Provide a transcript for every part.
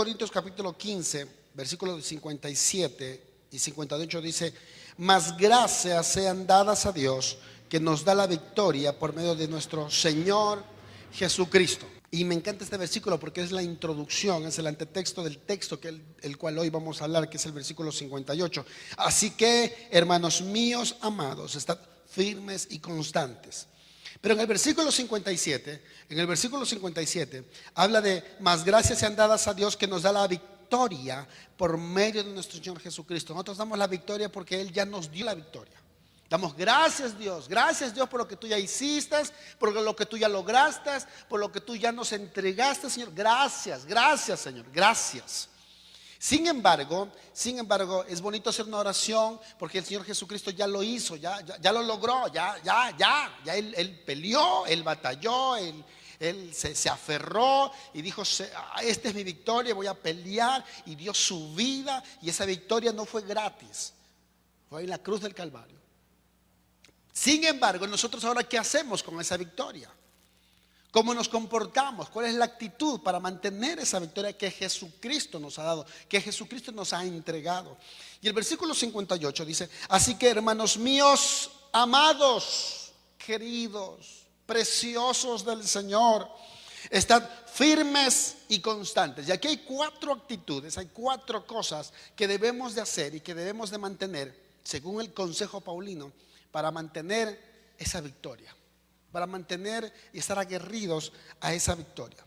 Corintios capítulo 15, versículos 57 y 58 dice: mas gracias sean dadas a Dios, que nos da la victoria por medio de nuestro Señor Jesucristo. Y me encanta este versículo porque es la introducción, es el antetexto del texto el cual hoy vamos a hablar, que es el versículo 58. Así que, hermanos míos amados, estad firmes y constantes. Pero en el versículo 57, habla de: mas gracias sean dadas a Dios, que nos da la victoria por medio de nuestro Señor Jesucristo. Nosotros damos la victoria porque Él ya nos dio la victoria. Damos gracias Dios por lo que tú ya hiciste, por lo que tú ya lograste, por lo que tú ya nos entregaste, Señor. Gracias Señor, gracias. Sin embargo, es bonito hacer una oración porque el Señor Jesucristo ya lo hizo, ya lo logró, ya Él peleó, Él batalló, Él se aferró y dijo: esta es mi victoria, voy a pelear, y dio su vida. Y esa victoria no fue gratis, fue en la cruz del Calvario. Sin embargo, nosotros ahora, ¿qué hacemos con esa victoria? ¿Cómo nos comportamos? ¿Cuál es la actitud para mantener esa victoria que Jesucristo nos ha dado, que Jesucristo nos ha entregado? Y el versículo 58 dice: así que, hermanos míos amados, queridos, preciosos del Señor, estad firmes y constantes. Y aquí hay 4 actitudes, hay 4 cosas que debemos de hacer y que debemos de mantener, según el consejo paulino, para mantener esa victoria, para mantener y estar aguerridos a esa victoria.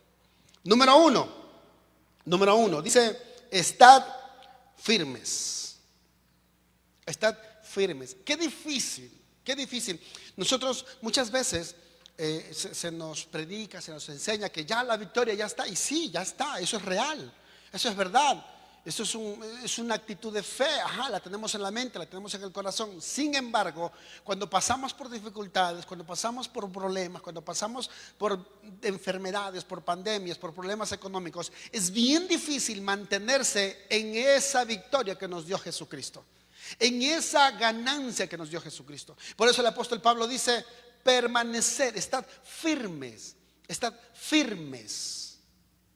Número uno, dice: estad firmes. Estad firmes. Qué difícil. Nosotros muchas veces se nos predica, se nos enseña que ya la victoria ya está. Y sí, ya está, eso es real, eso es verdad. Eso es una actitud de fe, la tenemos en la mente, la tenemos en el corazón. Sin embargo, cuando pasamos por dificultades, cuando pasamos por problemas, cuando pasamos por enfermedades, por pandemias, por problemas económicos, es bien difícil mantenerse en esa victoria que nos dio Jesucristo, en esa ganancia que nos dio Jesucristo. Por eso el apóstol Pablo dice: permanecer, estad firmes.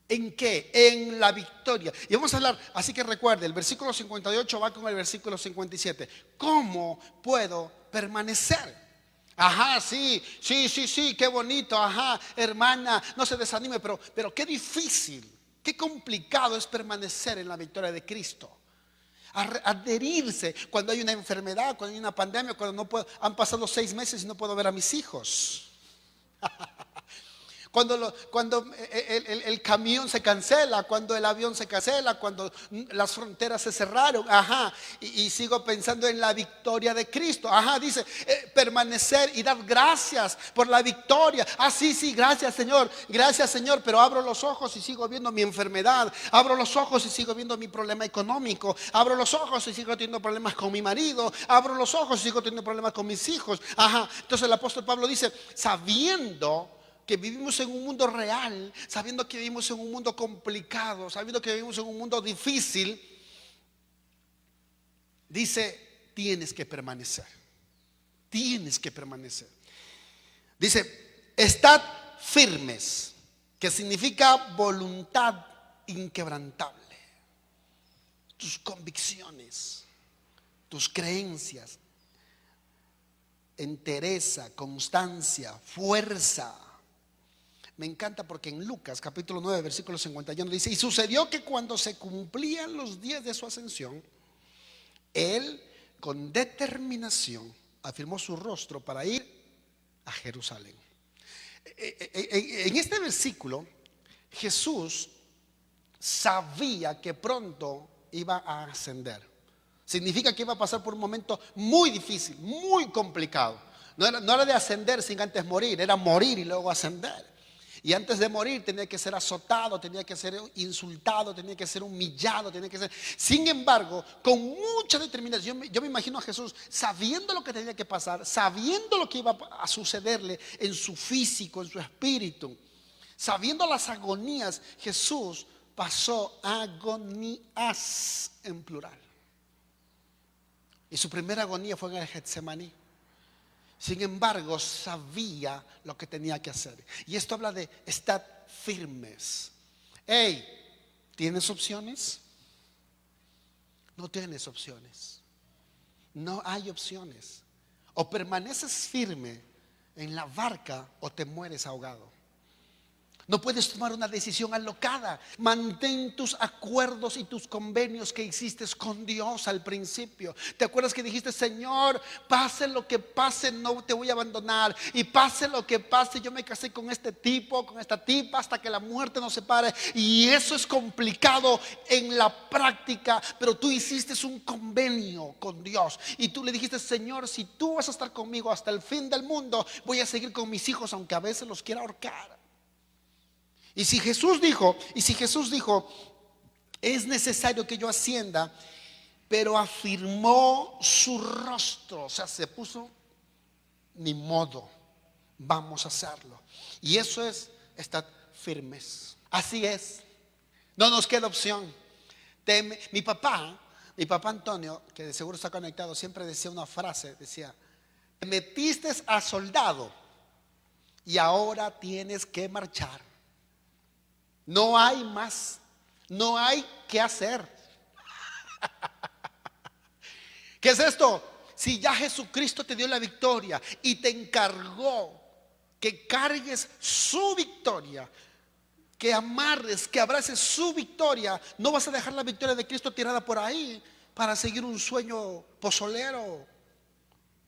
¿En qué? En la victoria. Y vamos a hablar, así que recuerde, el versículo 58 va con el versículo 57. ¿Cómo puedo permanecer? Sí, qué bonito, hermana, no se desanime, pero qué difícil, qué complicado es permanecer en la victoria de Cristo. Adherirse cuando hay una enfermedad, cuando hay una pandemia, cuando no puedo, han pasado 6 meses y no puedo ver a mis hijos. Cuando el camión se cancela, cuando el avión se cancela, cuando las fronteras se cerraron, y sigo pensando en la victoria de Cristo. Dice permanecer y dar gracias por la victoria. Sí, gracias Señor, pero abro los ojos y sigo viendo mi enfermedad, abro los ojos y sigo viendo mi problema económico, abro los ojos y sigo teniendo problemas con mi marido, abro los ojos y sigo teniendo problemas con mis hijos. Entonces el apóstol Pablo dice: sabiendo que vivimos en un mundo real, sabiendo que vivimos en un mundo complicado, sabiendo que vivimos en un mundo difícil, dice: tienes que permanecer. Dice: estad firmes, que significa voluntad inquebrantable. Tus convicciones, tus creencias, entereza, constancia, fuerza. Me encanta porque en Lucas capítulo 9 versículo 51 dice: y sucedió que cuando se cumplían los días de su ascensión, él con determinación afirmó su rostro para ir a Jerusalén. En este versículo, Jesús sabía que pronto iba a ascender. Significa que iba a pasar por un momento muy difícil, muy complicado. No era de ascender sin antes morir, era morir y luego ascender. Y antes de morir tenía que ser azotado, tenía que ser insultado, tenía que ser humillado, Sin embargo, con mucha determinación, yo me imagino a Jesús sabiendo lo que tenía que pasar, sabiendo lo que iba a sucederle en su físico, en su espíritu, sabiendo las agonías. Jesús pasó agonías en plural. Y su primera agonía fue en el Getsemaní. Sin embargo, sabía lo que tenía que hacer. Y esto habla de estar firmes. ¿Tienes opciones? No tienes opciones. No hay opciones. O permaneces firme en la barca o te mueres ahogado. No puedes tomar una decisión alocada. Mantén tus acuerdos y tus convenios que hiciste con Dios al principio. ¿Te acuerdas que dijiste: Señor, pase lo que pase, no te voy a abandonar? Y pase lo que pase, yo me casé con este tipo, con esta tipa, hasta que la muerte nos separe. Y eso es complicado en la práctica, pero tú hiciste un convenio con Dios. Y tú le dijiste: Señor, si tú vas a estar conmigo hasta el fin del mundo, voy a seguir con mis hijos, aunque a veces los quiera ahorcar. Y si Jesús dijo, es necesario que yo ascienda, pero afirmó su rostro, o sea, se puso, ni modo, vamos a hacerlo. Y eso es estar firmes. Así es, no nos queda opción. Mi papá Antonio, que de seguro está conectado, siempre decía una frase, decía: te metiste a soldado y ahora tienes que marchar. No hay más, no hay que hacer. ¿Qué es esto? Si ya Jesucristo te dio la victoria y te encargó que cargues su victoria, que amarres, que abraces su victoria, no vas a dejar la victoria de Cristo tirada por ahí para seguir un sueño pozolero,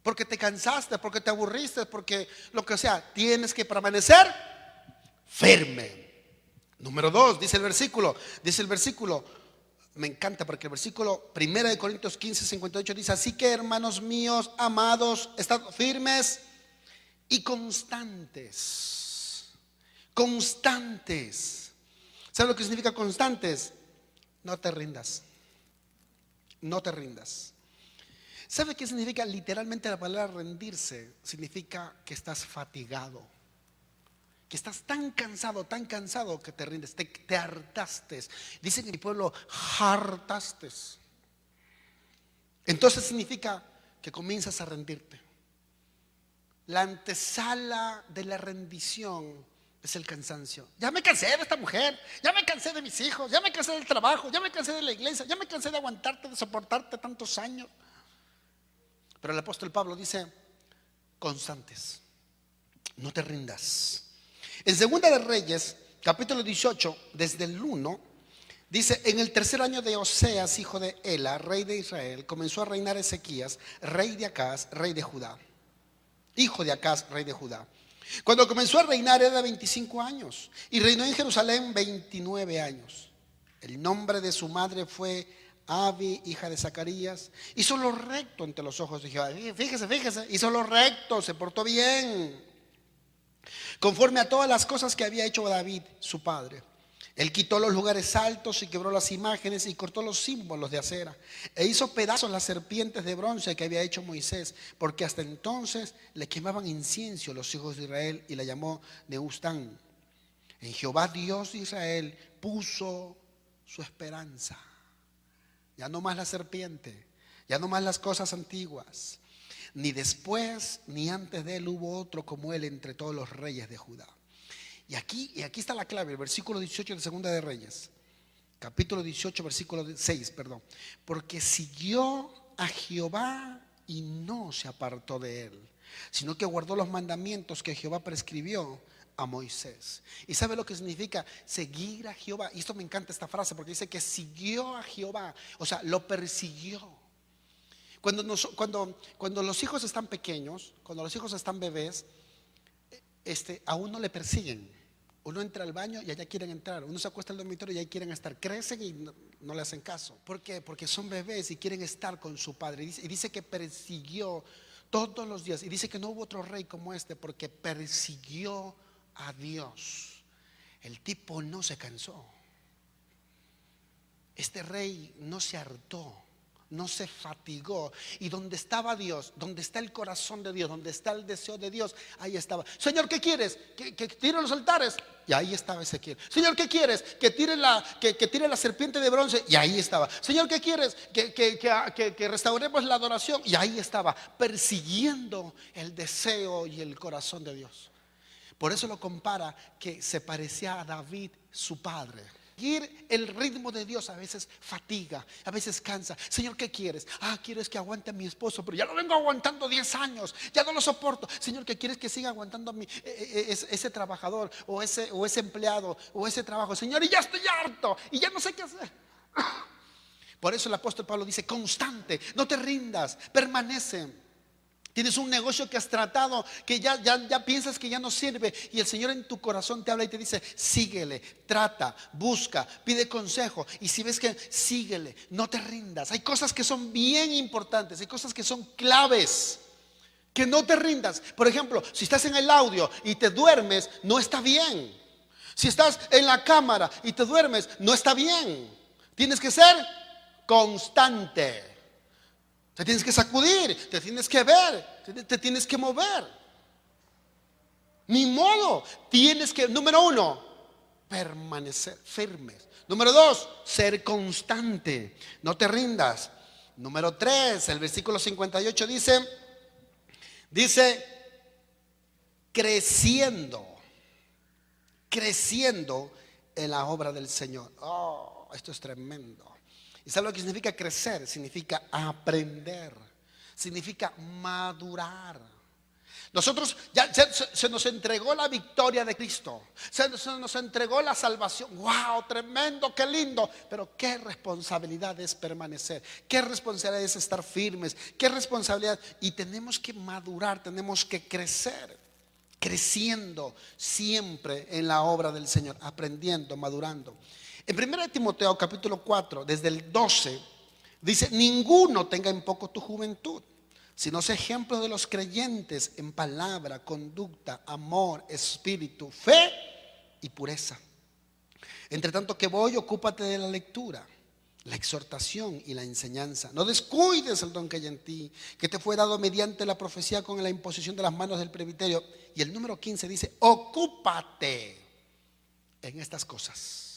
porque te cansaste, porque te aburriste, porque lo que sea. Tienes que permanecer firme. Número 2, dice el versículo, me encanta porque el versículo 1 Corintios 15:58 dice: así que, hermanos míos amados, estad firmes y constantes. Constantes. ¿Sabes lo que significa constantes? No te rindas. No te rindas. ¿Sabe qué significa literalmente la palabra rendirse? Significa que estás fatigado, que estás tan cansado que te rindes, te hartaste. Dicen en mi pueblo: hartaste. Entonces significa que comienzas a rendirte. La antesala de la rendición es el cansancio. Ya me cansé de esta mujer, ya me cansé de mis hijos, ya me cansé del trabajo, ya me cansé de la iglesia, ya me cansé de aguantarte, de soportarte tantos años. Pero el apóstol Pablo dice: constantes, no te rindas. En Segunda de Reyes, capítulo 18, desde el 1, dice: en el tercer año de Oseas, hijo de Ela, rey de Israel, comenzó a reinar Ezequías, rey de Acaz, rey de Judá. Hijo de Acaz, rey de Judá. Cuando comenzó a reinar era de 25 años y reinó en Jerusalén 29 años. El nombre de su madre fue Abi, hija de Zacarías. Hizo lo recto ante los ojos de Jehová. Fíjese, hizo lo recto, se portó bien, conforme a todas las cosas que había hecho David, su padre. Él quitó los lugares altos y quebró las imágenes y cortó los símbolos de acera, e hizo pedazos las serpientes de bronce que había hecho Moisés, porque hasta entonces le quemaban incienso los hijos de Israel, y la llamó Nehushtan. En Jehová Dios de Israel puso su esperanza. Ya no más la serpiente, ya no más las cosas antiguas. Ni después ni antes de él hubo otro como él entre todos los reyes de Judá. Y aquí está la clave, el versículo 18 de Segunda de Reyes, capítulo 18, versículo 6, perdón. Porque siguió a Jehová y no se apartó de él, sino que guardó los mandamientos que Jehová prescribió a Moisés. ¿Y sabe lo que significa seguir a Jehová? Y esto me encanta, esta frase, porque dice que siguió a Jehová, o sea, lo persiguió. Cuando los hijos están pequeños, cuando los hijos están bebés, a uno le persiguen. Uno entra al baño y allá quieren entrar. Uno se acuesta en el dormitorio y ahí quieren estar. Crecen y no le hacen caso. ¿Por qué? Porque son bebés y quieren estar con su padre. Y dice que persiguió todos los días. Y dice que no hubo otro rey como este, porque persiguió a Dios. El tipo no se cansó. Este rey no se hartó, no se fatigó. Y donde estaba Dios, donde está el corazón de Dios, donde está el deseo de Dios, ahí estaba. Señor, ¿qué quieres? Que tire los altares. Y ahí estaba Ezequiel. Señor, ¿qué quieres? Que tire la serpiente de bronce. Y ahí estaba. Señor, ¿qué quieres? Que restauremos la adoración. Y ahí estaba, persiguiendo el deseo y el corazón de Dios. Por eso lo compara, que se parecía a David, su padre. seguir el ritmo de Dios a veces fatiga, a veces cansa. Señor, ¿qué quieres? Quiero es que aguante a mi esposo, pero ya lo vengo aguantando 10 años, ya no lo soporto. Señor, ¿qué quieres? Que siga aguantando a ese trabajador o ese empleado o ese trabajo. Señor, y ya estoy harto y ya no sé qué hacer. Por eso el apóstol Pablo dice: constante, no te rindas, permanece. Tienes un negocio que has tratado, que ya piensas que ya no sirve, y el Señor en tu corazón te habla y te dice: síguele, trata, busca, pide consejo. Y si ves que, síguele, no te rindas. Hay cosas que son bien importantes, hay cosas que son claves, que no te rindas. Por ejemplo, si estás en el audio y te duermes, no está bien. Si estás en la cámara y te duermes, no está bien. Tienes que ser constante. Te tienes que sacudir, te tienes que ver, te tienes que mover. Ni modo. Tienes que, número 1, permanecer firmes. Número 2, ser constante. No te rindas. Número 3, el versículo 58 dice creciendo en la obra del Señor. Esto es tremendo. ¿Y sabe lo que significa crecer? Significa aprender, significa madurar. Nosotros ya se nos entregó la victoria de Cristo, se nos entregó la salvación. ¡Wow! Tremendo, qué lindo. Pero qué responsabilidad es permanecer, qué responsabilidad es estar firmes, qué responsabilidad. Y tenemos que madurar, tenemos que crecer, creciendo siempre en la obra del Señor, aprendiendo, madurando. En 1 Timoteo capítulo 4, desde el 12, dice: ninguno tenga en poco tu juventud, sino sé ejemplo de los creyentes en palabra, conducta, amor, espíritu, fe y pureza. Entre tanto que voy, ocúpate de la lectura, la exhortación y la enseñanza. No descuides el don que hay en ti, que te fue dado mediante la profecía con la imposición de las manos del presbiterio. Y el número 15 dice: ocúpate en estas cosas.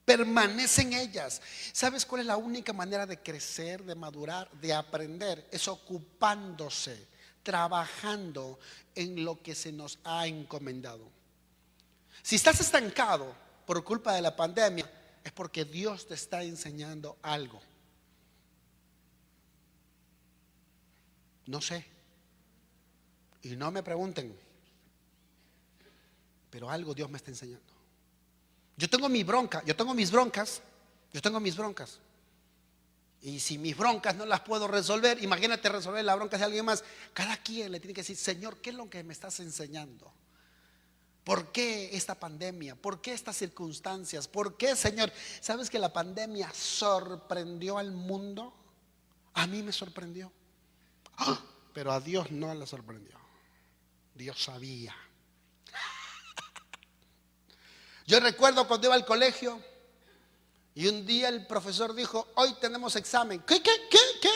Permanece en ellas. ¿Sabes cuál es la única manera de crecer, de madurar, de aprender? Es ocupándose, trabajando en lo que se nos ha encomendado. Si estás estancado por culpa de la pandemia, es porque Dios te está enseñando algo. No sé, y no me pregunten, pero algo Dios me está enseñando. Yo tengo mis broncas. Y si mis broncas no las puedo resolver, imagínate resolver las broncas de alguien más. Cada quien le tiene que decir: Señor, ¿qué es lo que me estás enseñando? ¿Por qué esta pandemia? ¿Por qué estas circunstancias? ¿Por qué, Señor? ¿Sabes que la pandemia sorprendió al mundo? A mí me sorprendió, pero a Dios no le sorprendió. Dios sabía. Yo recuerdo cuando iba al colegio y un día el profesor dijo: hoy tenemos examen. ¿Qué?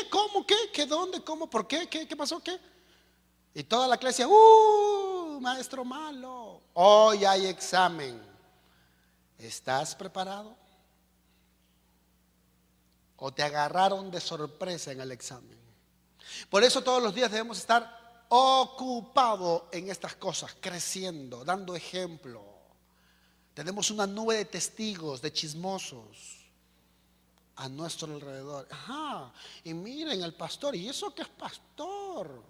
¿Cómo? ¿Qué? ¿Dónde? ¿Cómo? ¿Por qué? ¿Qué pasó? ¿Qué? Y toda la clase: maestro malo, hoy hay examen. ¿Estás preparado? ¿O te agarraron de sorpresa en el examen? Por eso todos los días debemos estar ocupados en estas cosas, creciendo, dando ejemplo. Tenemos una nube de testigos, de chismosos a nuestro alrededor. Y miren el pastor, y eso que es pastor,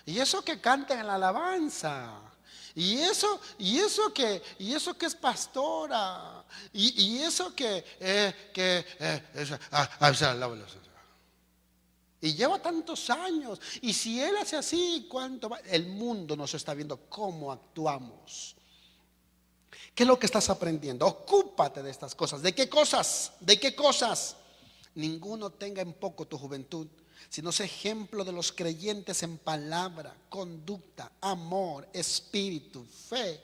y eso que canta en la alabanza, y eso que es pastora, y eso y lleva tantos años. Y si él hace así, ¿cuánto va? El mundo nos está viendo cómo actuamos. ¿Qué es lo que estás aprendiendo? Ocúpate de estas cosas. ¿De qué cosas? ¿De qué cosas? Ninguno tenga en poco tu juventud, sino sé ejemplo de los creyentes en palabra, conducta, amor, espíritu, fe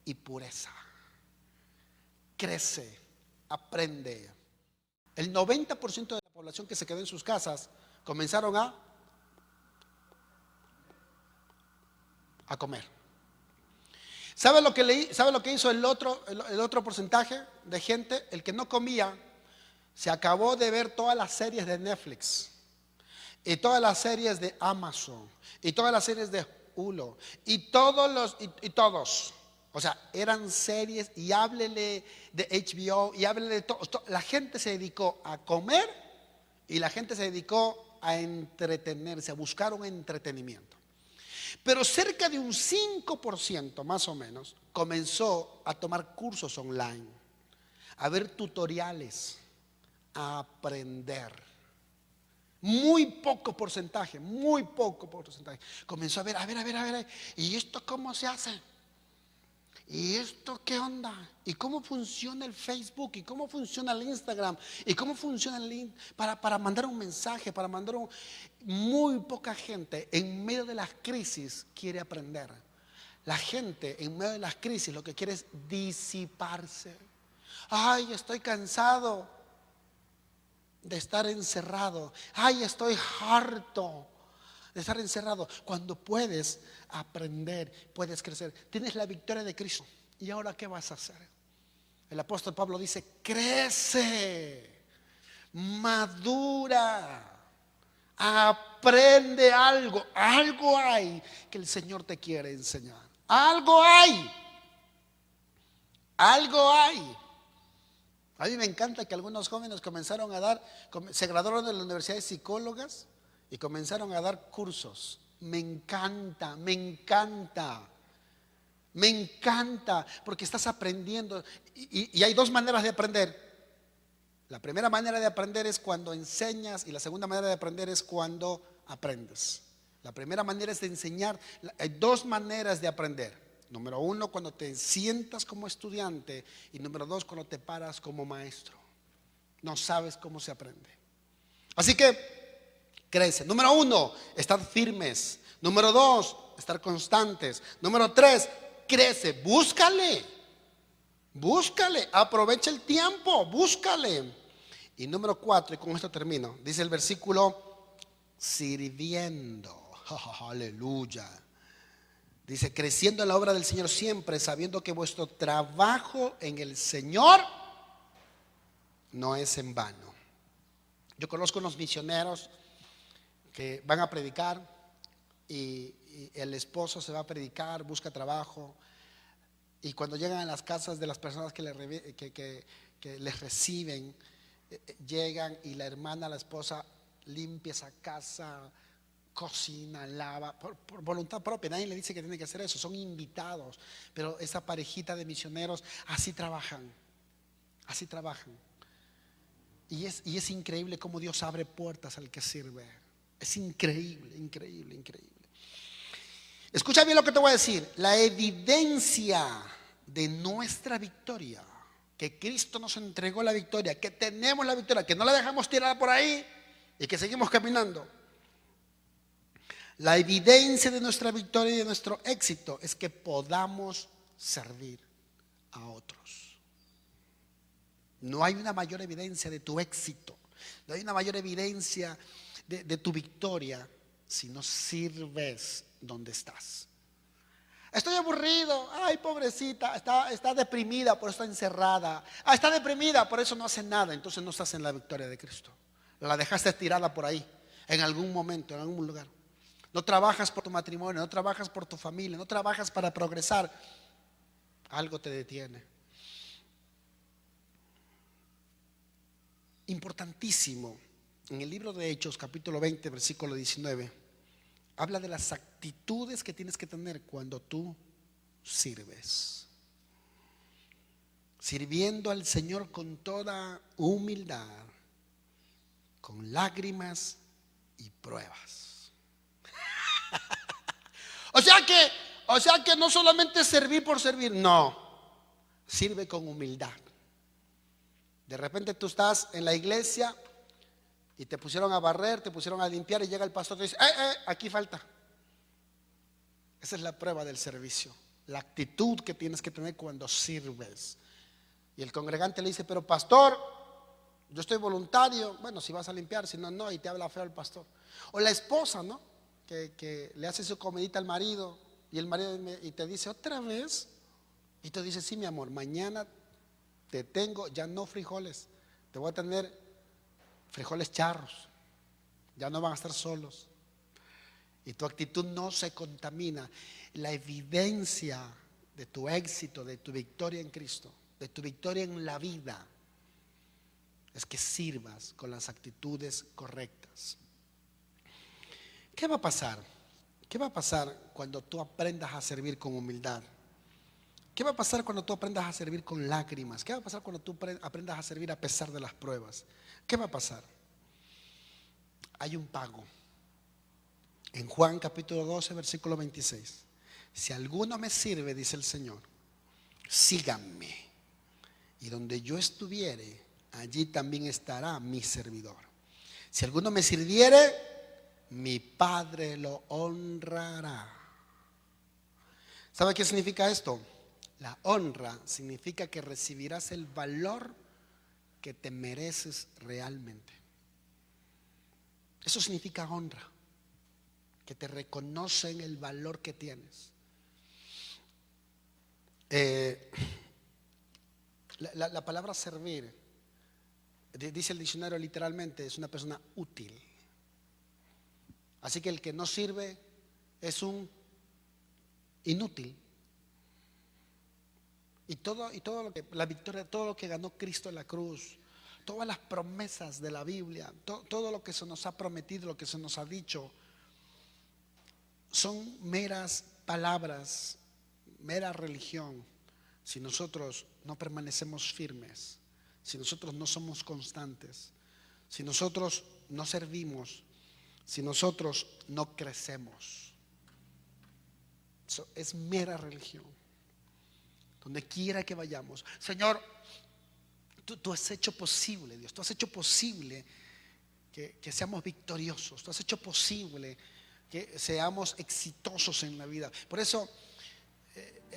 y pureza. Crece, aprende. El 90% de la población que se quedó en sus casas comenzaron a comer. ¿Sabe lo que hizo el otro porcentaje de gente? El que no comía se acabó de ver todas las series de Netflix y todas las series de Amazon y todas las series de Hulu y todos. O sea, eran series y háblele de HBO y háblele de todo. La gente se dedicó a comer y la gente se dedicó a entretenerse, a buscar un entretenimiento. Pero cerca de un 5% más o menos comenzó a tomar cursos online, a ver tutoriales, a aprender. Muy poco porcentaje. Comenzó a ver, ¿y esto cómo se hace? ¿Y esto qué onda? ¿Y cómo funciona el Facebook? ¿Y cómo funciona el Instagram? ¿Y cómo funciona el link para mandar un mensaje? Muy poca gente en medio de las crisis quiere aprender. La gente en medio de las crisis lo que quiere es disiparse. Ay, estoy cansado de estar encerrado. Ay, estoy harto de estar encerrado. Cuando puedes aprender, puedes crecer. Tienes la victoria de Cristo. ¿Y ahora qué vas a hacer? El apóstol Pablo dice: crece, madura, aprende algo. Algo hay que el Señor te quiere enseñar. Algo hay. Algo hay. A mí me encanta que algunos jóvenes se graduaron de la Universidad de Psicólogas y comenzaron a dar cursos. Me encanta, porque estás aprendiendo. Y hay dos maneras de aprender. La primera manera de aprender es cuando enseñas y la segunda manera de aprender es cuando aprendes. La primera manera es de enseñar. Hay dos maneras de aprender. Número uno, cuando te sientas como estudiante, y número dos, cuando te paras como maestro. No sabes cómo se aprende. Así que crece. Número uno, estar firmes. Número dos, estar constantes. Número tres, crece. Búscale, aprovecha el tiempo, búscale. Y número cuatro, y con esto termino, dice el versículo: sirviendo. Aleluya. Dice: creciendo en la obra del Señor siempre, sabiendo que vuestro trabajo en el Señor no es en vano. Yo conozco unos misioneros que van a predicar y el esposo se va a predicar, busca trabajo, y cuando llegan a las casas de las personas que les reciben, llegan y la hermana, la esposa, limpia esa casa, cocina, lava, por voluntad propia. Nadie le dice que tiene que hacer eso, son invitados. Pero esa parejita de misioneros así trabajan. Y es increíble cómo Dios abre puertas al que sirve. Es increíble. Escucha bien lo que te voy a decir. La evidencia de nuestra victoria, que Cristo nos entregó la victoria, que tenemos la victoria, que no la dejamos tirada por ahí y que seguimos caminando. La evidencia de nuestra victoria y de nuestro éxito es que podamos servir a otros. No hay una mayor evidencia de tu éxito, no hay una mayor evidencia de tu victoria si no sirves donde estás. Estoy aburrido, ay, pobrecita, está deprimida, por eso está encerrada. Está deprimida, por eso no hace nada. Entonces no estás en la victoria de Cristo. La dejaste tirada por ahí, en algún momento, en algún lugar. No trabajas por tu matrimonio, no trabajas por tu familia, no trabajas para progresar. Algo te detiene. Importantísimo. En el libro de Hechos, capítulo 20, versículo 19, habla de las actitudes que tienes que tener cuando tú sirves. Sirviendo al Señor con toda humildad, con lágrimas y pruebas. O sea que no solamente servir por servir, no, sirve con humildad. De repente tú estás en la iglesia y te pusieron a barrer, te pusieron a limpiar, y llega el pastor y te dice: aquí falta. Esa es la prueba del servicio, la actitud que tienes que tener cuando sirves. Y el congregante le dice: pero pastor, yo estoy voluntario. Bueno, si vas a limpiar, si no, no. Y te habla feo el pastor. O la esposa, ¿no? Que le hace su comidita al marido, y el marido y te dice: ¿otra vez? Y tú dices: sí, mi amor, mañana te tengo ya no frijoles, te voy a tener frijoles charros, ya no van a estar solos. Y tu actitud no se contamina. La evidencia de tu éxito, de tu victoria en Cristo, de tu victoria en la vida, es que sirvas con las actitudes correctas. ¿Qué va a pasar? ¿Qué va a pasar cuando tú aprendas a servir con humildad? ¿Qué va a pasar cuando tú aprendas a servir con lágrimas? ¿Qué va a pasar cuando tú aprendas a servir a pesar de las pruebas? ¿Qué va a pasar? Hay un pago. En Juan capítulo 12, versículo 26. Si alguno me sirve, dice el Señor, síganme. Y donde yo estuviere, allí también estará mi servidor. Si alguno me sirviere, mi Padre lo honrará. ¿Sabe qué significa esto? La honra significa que recibirás el valor que te mereces realmente. Eso significa honra, que te reconocen el valor que tienes. La palabra servir, dice el diccionario literalmente, es una persona útil. Así que el que no sirve es un inútil. Y todo lo que, la victoria, todo lo que ganó Cristo en la cruz, todas las promesas de la Biblia, todo lo que se nos ha prometido, lo que se nos ha dicho, son meras palabras, mera religión, si nosotros no permanecemos firmes, si nosotros no somos constantes, si nosotros no servimos, si nosotros no crecemos. Eso es mera religión. Donde quiera que vayamos, Señor, tú has hecho posible, Dios, tú has hecho posible que seamos victoriosos, tú has hecho posible que seamos exitosos en la vida. Por eso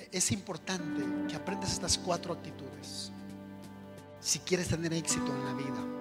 es importante que aprendas estas 4 actitudes si quieres tener éxito en la vida.